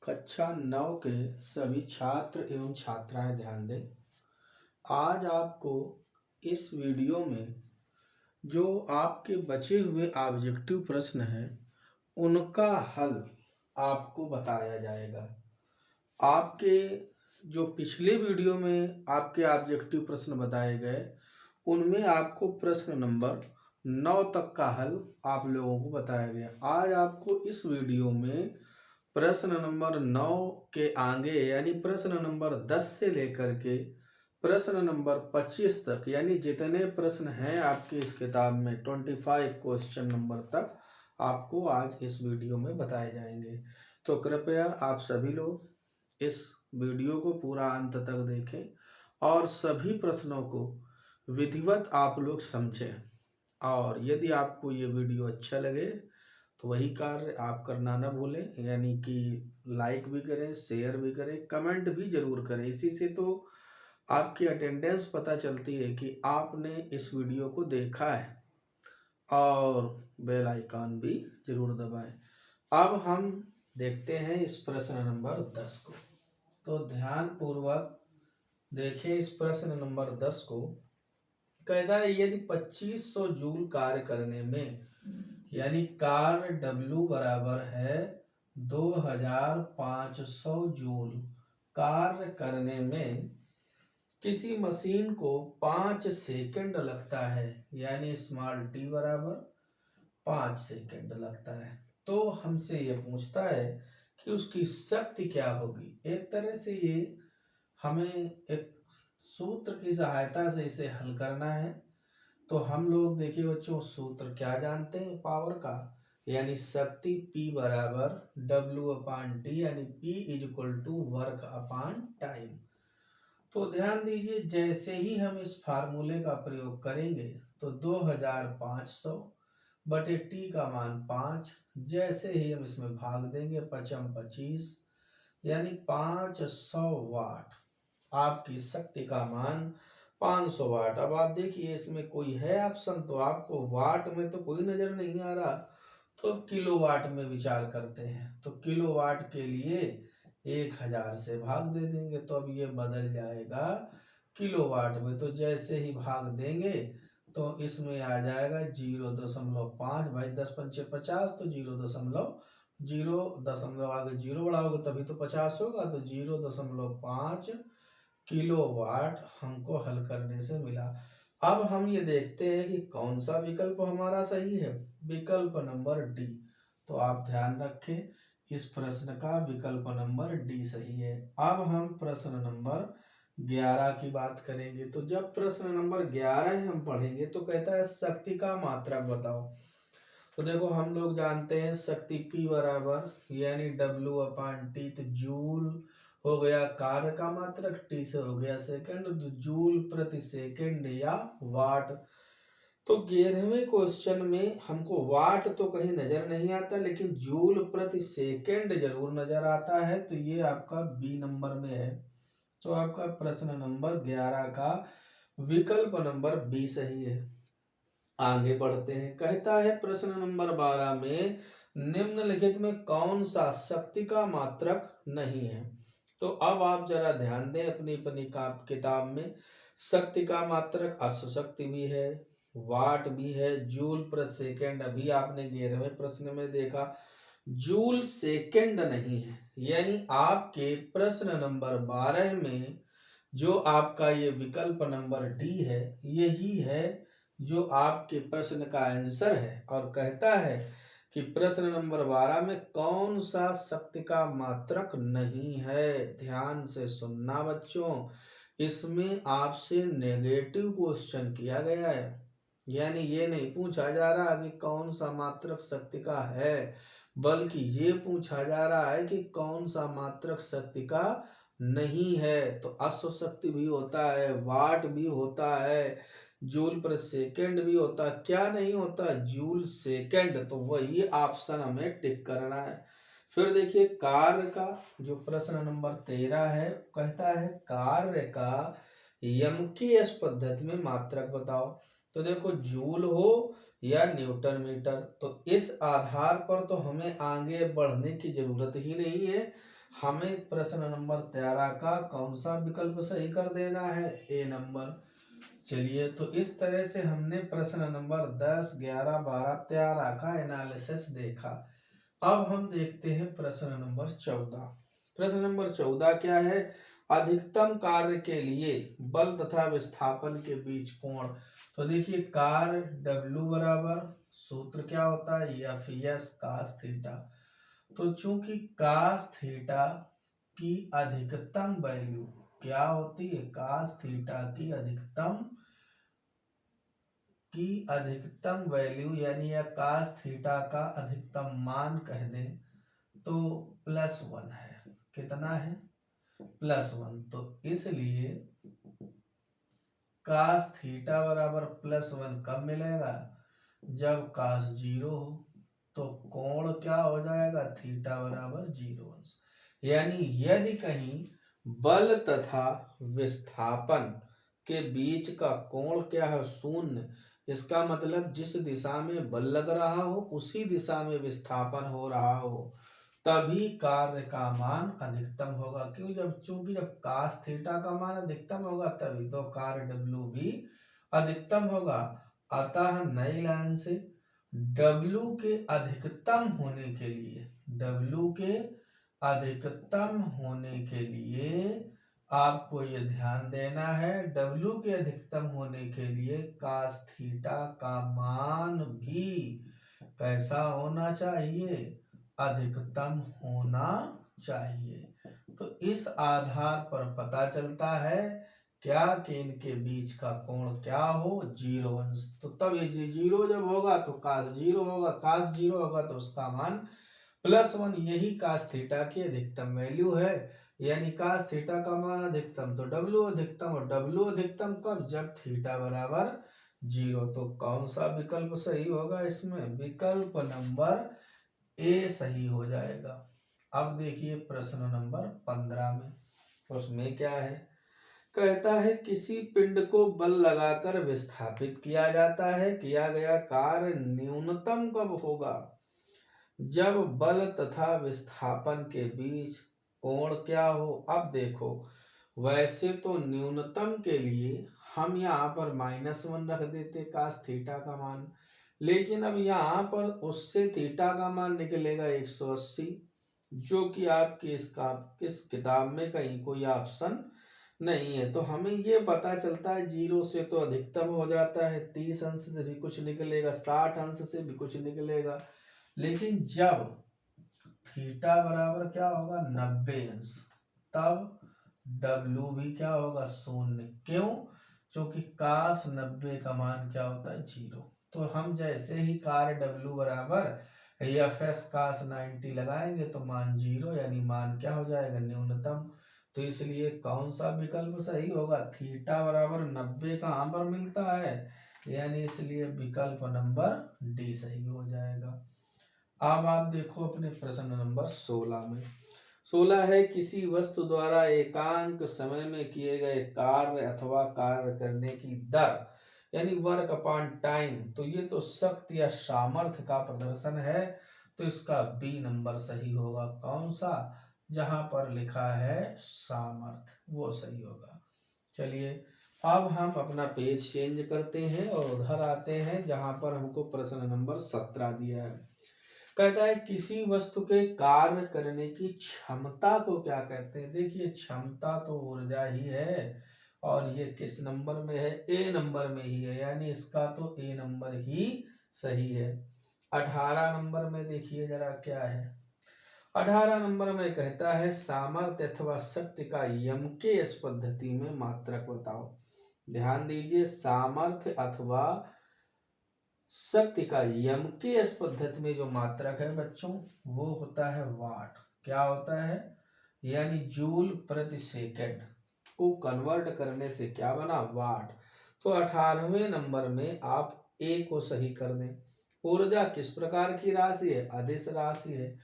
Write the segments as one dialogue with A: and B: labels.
A: कक्षा 9 के सभी छात्र एवं छात्राएं ध्यान दें। आज आपको इस वीडियो में जो आपके बचे हुए ऑब्जेक्टिव प्रश्न हैं उनका हल आपको बताया जाएगा। आपके जो पिछले वीडियो में आपके ऑब्जेक्टिव प्रश्न बताए गए उनमें आपको प्रश्न नंबर 9 तक का हल आप लोगों को बताया गया। आज आपको इस वीडियो में प्रश्न नंबर 9 के आगे यानी प्रश्न नंबर 10 से लेकर के प्रश्न नंबर 25 तक यानी जितने प्रश्न हैं आपकी इस किताब में 25 क्वेश्चन नंबर तक आपको आज इस वीडियो में बताए जाएंगे। तो कृपया आप सभी लोग इस वीडियो को पूरा अंत तक देखें और सभी प्रश्नों को विधिवत आप लोग समझें। और यदि आपको ये वीडियो अच्छा लगे तो वही कार्य आप करना ना भूलें, यानी कि लाइक भी करें, शेयर भी करें, कमेंट भी जरूर करें। इसी से तो आपकी अटेंडेंस पता चलती है कि आपने इस वीडियो को देखा है। और बेल आइकन भी जरूर दबाएं। अब हम देखते हैं इस प्रश्न नंबर 10 को। तो ध्यान पूर्वक देखें इस प्रश्न नंबर 10 को। कहता है यदि 2500 जूल कार्य करने में यानी कार्य W बराबर है 2500 जूल कार्य करने में किसी मशीन को 5 सेकंड लगता है, यानी स्मॉल t बराबर 5 सेकंड लगता है, तो हमसे ये पूछता है कि उसकी शक्ति क्या होगी। एक तरह से ये हमें एक सूत्र की सहायता से इसे हल करना है। तो हम लोग देखिए बच्चों सूत्र क्या जानते हैं पावर का, यानी शक्ति P बराबर W/T यानी P = वर्क अपॉन टाइम। तो ध्यान दीजिए जैसे ही हम इस फार्मूले का प्रयोग करेंगे तो 2500 बटे T का मान 5, जैसे ही हम इसमें भाग देंगे 25 यानी 500 वाट आपकी शक्ति का मान 500 वाट। अब आप देखिए इसमें कोई है ऑप्शन, तो आपको वाट में तो कोई नजर नहीं आ रहा, तो किलोवाट में विचार करते हैं। तो किलोवाट के लिए 1000 से भाग दे देंगे, तो अब ये बदल जाएगा किलोवाट में। तो जैसे ही भाग देंगे तो इसमें आ जाएगा 0.5, भाई 10 पंचे 50, तो 0.0 आगे 0 बढ़ाओगे तभी तो 50 होगा, तो 0.5 किलोवाट हमको हल करने से मिला। अब हम ये देखते हैं कि कौन सा विकल्प हमारा सही है। विकल्प नंबर डी। तो आप ध्यान रखें इस प्रश्न का विकल्प नंबर डी सही है। अब हम प्रश्न नंबर 11 की बात करेंगे। तो जब प्रश्न नंबर 11 हम पढ़ेंगे तो कहता है शक्ति का मात्रक बताओ। तो देखो हम लोग जानते हैं शक्ति P बराबर यानी W/T, तो जूल हो गया कार्य का मात्रक, T से हो गया सेकंड, तो जूल प्रति सेकंड या वाट। तो 11वें क्वेश्चन में हमको वाट तो कहीं नजर नहीं आता, लेकिन जूल प्रति सेकंड जरूर नजर आता है, तो ये आपका बी नंबर में है। तो आपका प्रश्न नंबर 11 का विकल्प नंबर बी सही है। आगे बढ़ते हैं। कहता है प्रश्न नंबर 12 में निम्नलिखित में कौन सा शक्ति का मात्रक नहीं है। तो अब आप जरा ध्यान दें अपनी किताब में शक्ति का मात्रक अश्व शक्ति भी है, वाट भी है, जूल प्रति सेकंड अभी आपने 11वें प्रश्न में देखा, जूल सेकंड नहीं है। यानी आपके प्रश्न नंबर 12 में जो आपका ये विकल्प नंबर डी है यही है जो आपके प्रश्न का आंसर है। और कहता है कि प्रश्न नंबर 12 में कौन सा शक्ति का मात्रक नहीं है। ध्यान से सुनना बच्चों, इसमें आपसे नेगेटिव क्वेश्चन किया गया है, यानी ये नहीं पूछा जा रहा कि कौन सा मात्रक शक्ति का है, बल्कि ये पूछा जा रहा है कि कौन सा मात्रक शक्ति का नहीं है। तो अश्व शक्ति भी होता है, वाट भी होता है, जूल पर सेकंड भी होता, क्या नहीं होता, जूल सेकंड। तो वही ऑप्शन हमें टिक करना है। फिर देखिए कार्य का जो प्रश्न नंबर 13 है, कहता है कार्य का यमकीय पद्धति में मात्रक बताओ। तो देखो जूल हो या न्यूटन मीटर, तो इस आधार पर तो हमें आगे बढ़ने की जरूरत ही नहीं है। हमें प्रश्न नंबर 13 का कौन सा विकल्प सही कर देना है? ए नंबर। चलिए, तो इस तरह से हमने प्रश्न नंबर 10, 11, 12, 13 का एनालिसिस देखा। अब हम देखते हैं प्रश्न नंबर 14। प्रश्न नंबर 14 क्या है? अधिकतम कार्य के लिए बल तथा विस्थापन के बीच कोण। तो देखिए, कार्य W बराबर सूत्र क्या होता है? F S cos theta. तो चूंकि कास थीटा की अधिकतम वैल्यू क्या होती है? कास थीटा की अधिकतम वैल्यू यानी या कास थीटा का अधिकतम मान कह दें तो +1 है। कितना है? +1। तो इसलिए कास थीटा बराबर +1 कब मिलेगा? जब कास 0 हो। तो कोण क्या हो जाएगा? थीटा बराबर 0 अंश। यानी यदि कहीं बल तथा विस्थापन के बीच का कोण क्या है? 0। इसका मतलब जिस दिशा में बल लग रहा हो उसी दिशा में विस्थापन हो रहा हो, तभी कार्य का मान अधिकतम होगा। क्यों? चूंकि जब कास थीटा का मान अधिकतम होगा तभी तो कार्य W भी अधिकतम होगा। अतः नई लाइन से W के अधिकतम होने के लिए आपको ये ध्यान देना है, W के अधिकतम होने के लिए कास थीटा का मान भी कैसा होना चाहिए? अधिकतम होना चाहिए। तो इस आधार पर पता चलता है क्या कि इनके बीच का कोण क्या हो? 0 अंश। तो तब ये 0 जब होगा तो कास 0 होगा, कास 0 होगा तो उसका मान +1। यही कास थीटा की अधिकतम वैल्यू है। यानी कास थीटा का मान अधिकतम तो W अधिकतम, और W अधिकतम कब? जब थीटा बराबर 0। तो कौन सा विकल्प सही होगा इसमें? विकल्प नंबर ए सही हो जाएगा। अब देखिए प्रश्न नंबर 15 में, उसमें क्या है? कहता है किसी पिंड को बल लगाकर विस्थापित किया जाता है। किया गया कार्य न्यूनतम कब होगा? जब बल तथा विस्थापन के बीच कोण क्या हो? अब देखो, वैसे तो न्यूनतम के लिए हम यहाँ पर -1 रख देते कास थीटा का मान, लेकिन अब यहाँ पर उससे थीटा का मान निकलेगा 180, जो कि आपकी इस किताब में कहीं कोई ऑप्शन नहीं है। तो हमें ये पता चलता है 0 से तो अधिकतम हो जाता है, 30 अंश से भी कुछ निकलेगा, 60 अंश से भी कुछ निकलेगा। लेकिन जब थीटा बराबर क्या होगा? 90 अंश, तब W भी क्या होगा? 0। क्यों? क्योंकि कास 90 का मान क्या होता है? 0। तो हम जैसे ही कार्य W बराबर FS कास 90 लगाएंगे तो मान 0, यानी मान क्या हो जाएगा? न्यूनतम। तो इसलिए कौन सा विकल्प सही होगा? थीटा बराबर 90 कहाँ पर मिलता है? यानी इसलिए विकल्प नंबर डी सही हो जाएगा। अब आप देखो अपने प्रश्न नंबर 16 में। 16 है किसी वस्तु द्वारा एकांक समय में किए गए कार्य अथवा कार्य करने की दर यानी वर्क अपॉन टाइम। तो ये तो शक्ति या सामर्थ्य का प्रदर्शन है, तो इसका बी नंबर सही होगा। कौन सा? जहां पर लिखा है सामर्थ्य, वो सही होगा। चलिए, अब हम अपना पेज चेंज करते हैं और उधर आते हैं जहां पर हमको प्रश्न नंबर 17 दिया है। कहता है किसी वस्तु के कार्य करने की क्षमता को क्या कहते हैं? देखिए, क्षमता तो ऊर्जा ही है, और ये किस नंबर में है? ए नंबर में ही है, यानी इसका तो ए नंबर ही सही है। 18 नंबर में देखिए जरा क्या है। 18 नंबर में कहता है सामर्थ्य अथवा शक्ति का यमकेश पद्धति में मात्रक बताओ। ध्यान दीजिए, सामर्थ्य अथवा शक्ति का यमकेश पद्धति में जो मात्रक है बच्चों, वो होता है वाट। क्या होता है? यानी जूल प्रति सेकंड को कन्वर्ट करने से क्या बना? वाट। तो 18वें नंबर में आप ए को सही कर दें। ऊर्जा किस प्रकार की राशि है? अदिश राशि है।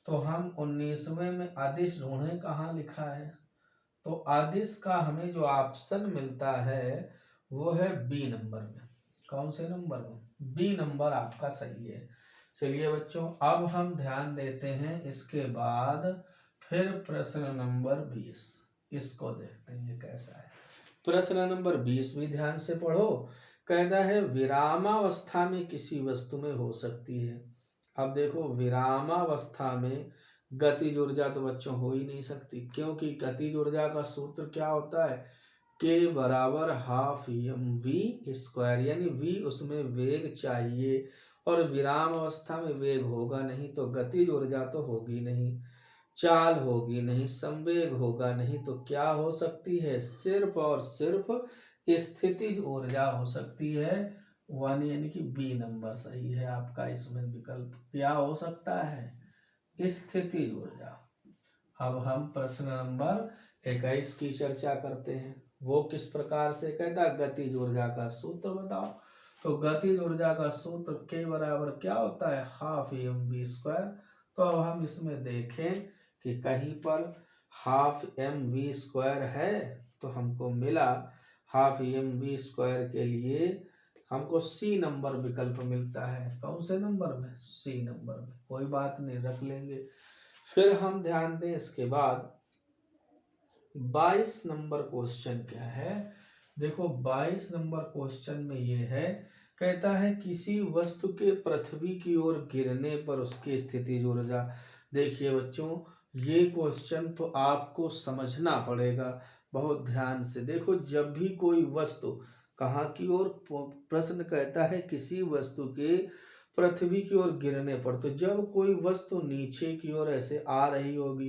A: तो हम 19वें में अदिश ढूंढें, कहाँ लिखा है? तो अदिश का हमें जो ऑप्शन मिलता है वो है बी नंबर में। कौन से नंबर में? बी नंबर आपका सही है। चलिए बच्चों, अब हम ध्यान देते हैं इसके बाद फिर प्रश्न नंबर 20, इसको देखते हैं ये कैसा है। प्रश्न नंबर 20 भी ध्यान से पढ़ो। कहता है विरामावस्था में किसी वस्तु में हो सकती है। अब देखो विरामावस्था में गतिज ऊर्जा तो बच्चों हो ही नहीं सकती, क्योंकि गतिज ऊर्जा का सूत्र क्या होता है, के बराबर हाफ एम वी स्क्वायर, यानी वी उसमें वेग चाहिए, और विराम अवस्था में वेग होगा नहीं तो गतिज ऊर्जा तो होगी नहीं, चाल होगी नहीं, संवेग होगा नहीं, तो क्या हो सकती है, सिर्फ और सिर्फ स्थितिज ऊर्जा हो सकती है। वन यानी कि बी नंबर सही है आपका, इसमें विकल्प क्या हो सकता है, स्थितिज ऊर्जा। अब हम प्रश्न नंबर 21 की चर्चा करते हैं। वो किस प्रकार से कहता है, गतिज ऊर्जा का सूत्र बताओ। तो गतिज ऊर्जा का सूत्र के बराबर क्या होता है, हाफ एम वी स्क्वायर। तो अब हम इसमें देखें कि कहीं पर हाफ एम वी स्क्वायर है, तो हमको मिला हाफ एम वी स्क्वायर के लिए हमको सी नंबर विकल्प मिलता है। कौन से नंबर में, सी नंबर में, कोई बात नहीं, रख लेंगे। फिर हम ध्यान दें इसके बाद 22 नंबर क्वेश्चन क्या है। देखो 22 नंबर क्वेश्चन में ये है, कहता है किसी वस्तु के पृथ्वी की ओर गिरने पर उसकी स्थितिज ऊर्जा। देखिए बच्चों, ये क्वेश्चन तो आपको समझना पड़ेगा बहुत ध्यान से। देखो जब भी कोई वस्तु कहाँ की ओर, प्रश्न कहता है किसी वस्तु के पृथ्वी की ओर गिरने पर, तो जब कोई वस्तु नीचे की ओर ऐसे आ रही होगी,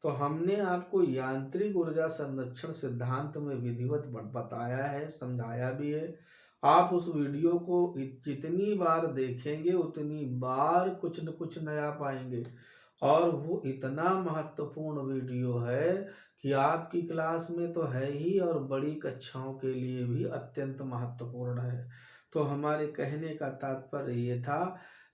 A: तो हमने आपको यांत्रिक ऊर्जा संरक्षण सिद्धांत में विधिवत बताया है, समझाया भी है। आप उस वीडियो को जितनी बार देखेंगे उतनी बार कुछ न कुछ नया पाएंगे, और वो इतना महत्वपूर्ण वीडियो है कि आपकी क्लास में तो है ही, और बड़ी कक्षाओं के लिए भी अत्यंत महत्वपूर्ण है। तो हमारे कहने का तात्पर्य ये था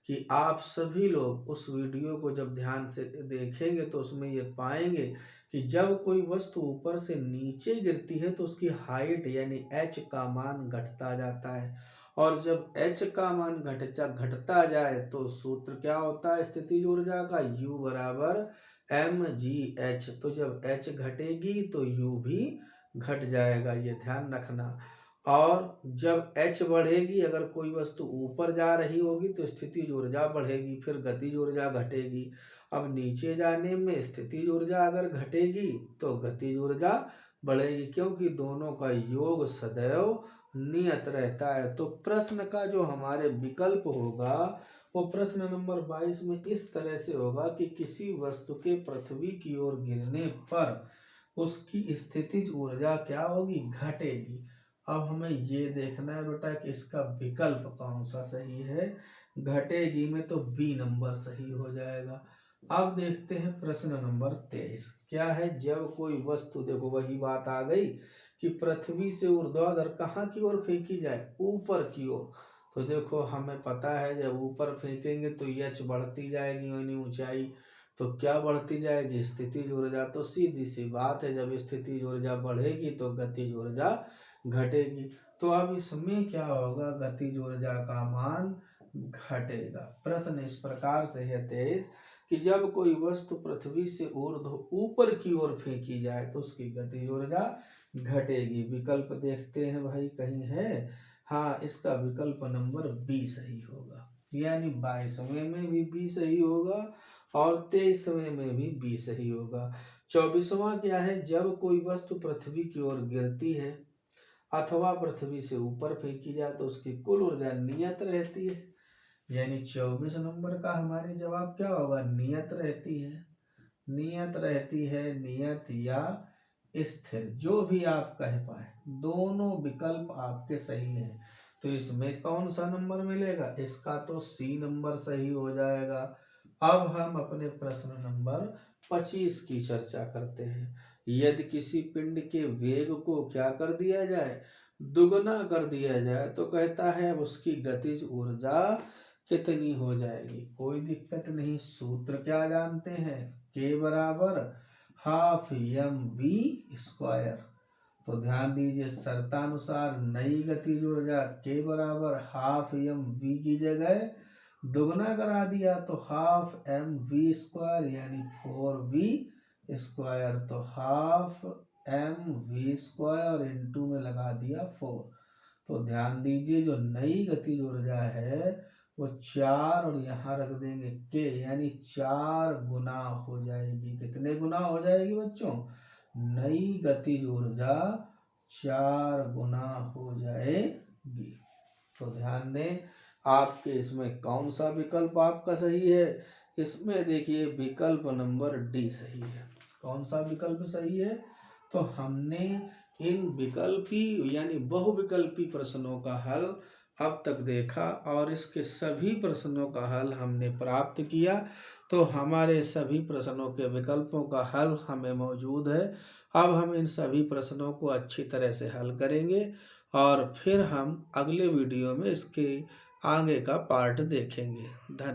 A: कि आप सभी लोग उस वीडियो को जब ध्यान से देखेंगे तो उसमें ये पाएंगे कि जब कोई वस्तु ऊपर से नीचे गिरती है तो उसकी हाइट यानी एच का मान घटता जाता है, और जब एच का मान घटता जाए तो सूत्र क्या होता है स्थितिज ऊर्जा का, यू बराबर एम जी एच। तो जब एच घटेगी तो यू भी घट जाएगा, ये ध्यान रखना। और जब h बढ़ेगी, अगर कोई वस्तु ऊपर जा रही होगी तो स्थितिज ऊर्जा बढ़ेगी, फिर गतिज ऊर्जा घटेगी। अब नीचे जाने में स्थितिज ऊर्जा अगर घटेगी तो गतिज ऊर्जा बढ़ेगी, क्योंकि दोनों का योग सदैव नियत रहता है। तो प्रश्न का जो हमारे विकल्प होगा वो प्रश्न नंबर 22 में इस तरह से होगा कि किसी वस्तु के पृथ्वी की ओर गिरने पर उसकी स्थितिज ऊर्जा क्या होगी, घटेगी। अब हमें ये देखना है बेटा कि इसका विकल्प कौन सा सही है, घटेगी में तो बी नंबर सही हो जाएगा। अब देखते हैं प्रश्न नंबर 23 क्या है। जब कोई वस्तु, देखो वही बात आ गई कि पृथ्वी से ऊर्ध्वाधर कहाँ की ओर फेंकी जाए, ऊपर की ओर। तो देखो हमें पता है जब ऊपर फेंकेंगे तो एच बढ़ती जाएगी, यानी ऊंचाई। तो क्या बढ़ती जाएगी, स्थितिज ऊर्जा। तो सीधी सी बात है, जब स्थितिज ऊर्जा बढ़ेगी तो गतिज ऊर्जा घटेगी। तो अब इसमें क्या होगा, गतिज ऊर्जा का मान घटेगा। प्रश्न इस प्रकार से है 23 कि जब कोई वस्तु पृथ्वी से ऊपर की ओर फेंकी जाए तो उसकी गतिज ऊर्जा घटेगी। विकल्प देखते हैं भाई कहीं है, हाँ इसका विकल्प नंबर बी सही होगा, यानी 22वें में भी बी सही होगा और 23वें में भी बी सही होगा। 24वां क्या है, जब कोई वस्तु पृथ्वी की ओर गिरती है अथवा पृथ्वी से ऊपर फेंकी जाए तो उसकी कुल ऊर्जा नियत रहती है, यानी 24 नंबर का हमारे जवाब क्या होगा, नियत रहती है। नियत रहती है, नियत या स्थिर, जो भी आप कह पाए, दोनों विकल्प आपके सही हैं। तो इसमें कौन सा नंबर मिलेगा, इसका तो सी नंबर सही हो जाएगा। अब हम अपने प्रश्न नंबर 25 की चर्चा करते हैं। यदि किसी पिंड के वेग को क्या कर दिया जाए, दुगना कर दिया जाए, तो कहता है उसकी गतिज ऊर्जा कितनी हो जाएगी। कोई दिक्कत नहीं, सूत्र क्या जानते हैं, के बराबर हाफ एम वी स्क्वायर। तो ध्यान दीजिए शर्तानुसार नई गतिज ऊर्जा के बराबर हाफ एम वी की जगह दुगना करा दिया तो हाफ एम वी स्क्वायर यानी 4v स्क्वायर तो हाफ mv² और इनटू में लगा दिया 4। तो ध्यान दीजिए जो नई गतिज ऊर्जा है वो 4 और यहाँ रख देंगे k, यानी 4 गुना हो जाएगी। कितने गुना हो जाएगी बच्चों? नई गतिज ऊर्जा 4 गुना हो जाएगी। तो ध्यान दें आपके इसमें कौन सा विकल्प आपका सही है। इसमें देखिए विकल्प नंबर डी सही है। कौन सा विकल्प सही है? तो हमने इन विकल्पी यानी बहुविकल्पी प्रश्नों का हल अब तक देखा और इसके सभी प्रश्नों का हल हमने प्राप्त किया। तो हमारे सभी प्रश्नों के विकल्पों का हल हमें मौजूद है। अब हम इन सभी प्रश्नों को अच्छी तरह से हल करेंगे और फिर हम अगले वीडियो में इसके आगे का पार्ट देखेंगे। धन्यवाद।